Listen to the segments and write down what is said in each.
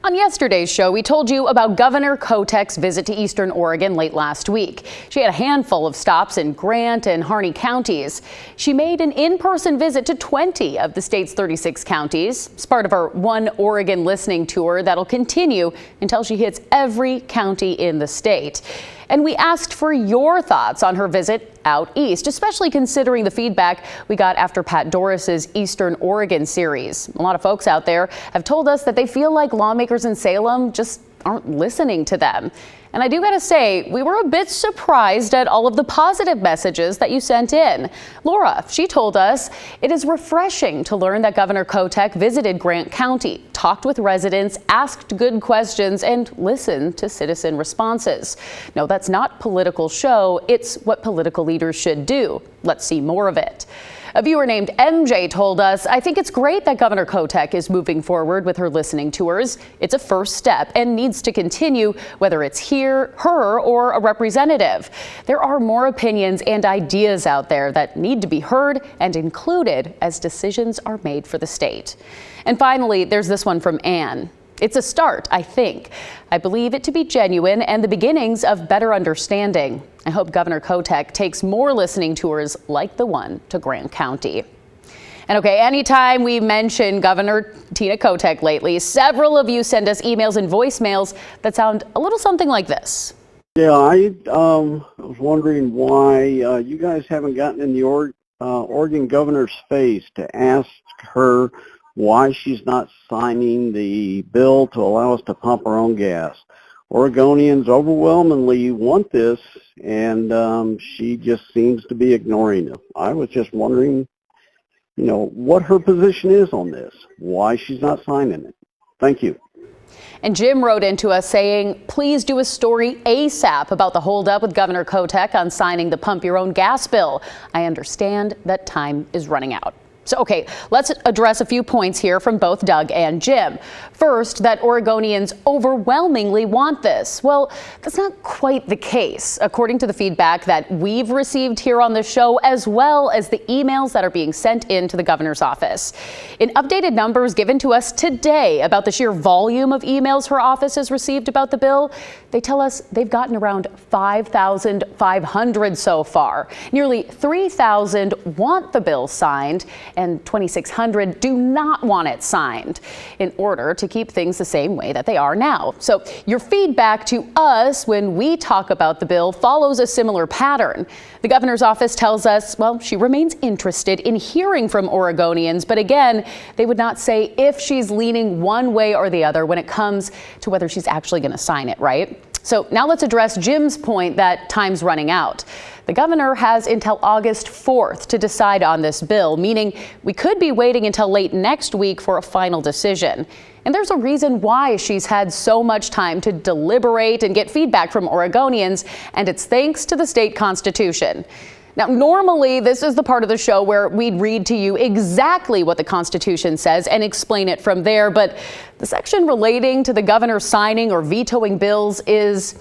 On yesterday's show, we told you about Governor Kotek's visit to eastern Oregon late last week. She had a handful of stops in Grant and Harney counties. She made an in-person visit to 20 of the state's 36 counties. It's part of her One Oregon listening tour that'll continue until she hits every county in the state. And we asked for your thoughts on her visit out east, especially considering the feedback we got after Pat Doris's Eastern Oregon series. A lot of folks out there have told us that they feel like lawmakers in Salem just aren't listening to them. And I do gotta say, we were a bit surprised at all of the positive messages that you sent in. Laura, she told us it is refreshing to learn that Governor Kotek visited Grant County, talked with residents, asked good questions, and listened to citizen responses. No, that's not political show. It's what political leaders should do. Let's see more of it. A viewer named MJ told us, I think it's great that Governor Kotek is moving forward with her listening tours. It's a first step and needs to continue, whether it's her, or a representative. There are more opinions and ideas out there that need to be heard and included as decisions are made for the state. And finally, there's this one from Anne. It's a start, I think. I believe it to be genuine and the beginnings of better understanding. I hope Governor Kotek takes more listening tours like the one to Grant County. And okay, anytime we mention Governor Tina Kotek lately, several of you send us emails and voicemails that sound a little something like this. Yeah, I was wondering why you guys haven't gotten in the Oregon governor's face to ask her why she's not signing the bill to allow us to pump our own gas. Oregonians overwhelmingly want this, and she just seems to be ignoring it. I was just wondering, what her position is on this, why she's not signing it. Thank you. And Jim wrote into us saying, please do a story ASAP about the holdup with Governor Kotek on signing the pump your own gas bill. I understand that time is running out. So, okay, let's address a few points here from both Doug and Jim. First, that Oregonians overwhelmingly want this. Well, that's not quite the case, according to the feedback that we've received here on the show, as well as the emails that are being sent in to the governor's office. In updated numbers given to us today about the sheer volume of emails her office has received about the bill, they tell us they've gotten around 5,500 so far. Nearly 3,000 want the bill signed, and 2,600 do not want it signed in order to keep things the same way that they are now. So your feedback to us when we talk about the bill follows a similar pattern. The governor's office tells us, well, she remains interested in hearing from Oregonians, but again, they would not say if she's leaning one way or the other when it comes to whether she's actually going to sign it, right? So now let's address Jim's point that time's running out. The governor has until August 4th to decide on this bill, meaning we could be waiting until late next week for a final decision. And there's a reason why she's had so much time to deliberate and get feedback from Oregonians, and it's thanks to the state constitution. Now, normally, this is the part of the show where we'd read to you exactly what the Constitution says and explain it from there. But the section relating to the governor signing or vetoing bills is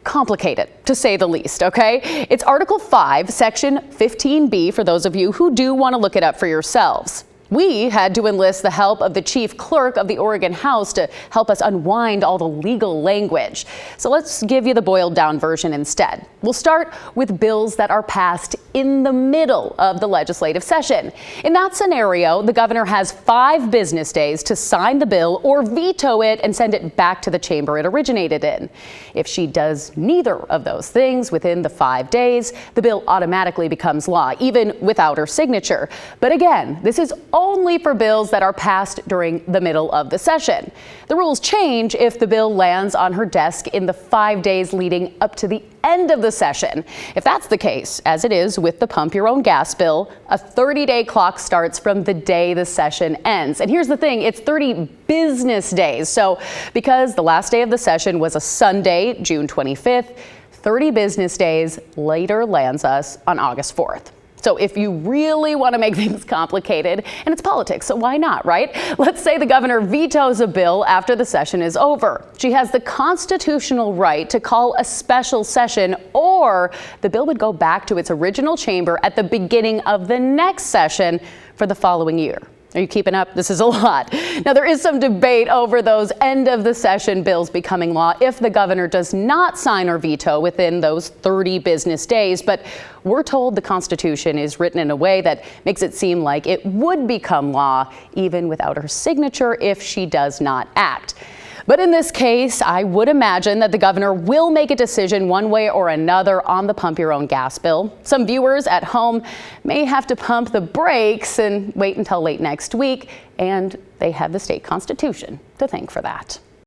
complicated, to say the least, okay? It's Article 5, Section 15B, for those of you who do want to look it up for yourselves. We had to enlist the help of the chief clerk of the Oregon House to help us unwind all the legal language. So let's give you the boiled down version instead. We'll start with bills that are passed in the middle of the legislative session. In that scenario, the governor has 5 business days to sign the bill or veto it and send it back to the chamber it originated in. If she does neither of those things within the 5 days, the bill automatically becomes law, even without her signature. But again, this is only for bills that are passed during the middle of the session. The rules change if the bill lands on her desk in the 5 days leading up to the end of the session. If that's the case, as it is with the pump your own gas bill, a 30-day clock starts from the day the session ends. And here's the thing, it's 30 business days. So because the last day of the session was a Sunday, June 25th, 30 business days later lands us on August 4th. So if you really want to make things complicated, and it's politics, so why not, right? Let's say the governor vetoes a bill after the session is over. She has the constitutional right to call a special session, or the bill would go back to its original chamber at the beginning of the next session for the following year. Are you keeping up? This is a lot. Now, there is some debate over those end of the session bills becoming law if the governor does not sign or veto within those 30 business days. But we're told the Constitution is written in a way that makes it seem like it would become law even without her signature if she does not act. But in this case, I would imagine that the governor will make a decision one way or another on the pump your own gas bill. Some viewers at home may have to pump the brakes and wait until late next week, and they have the state constitution to thank for that.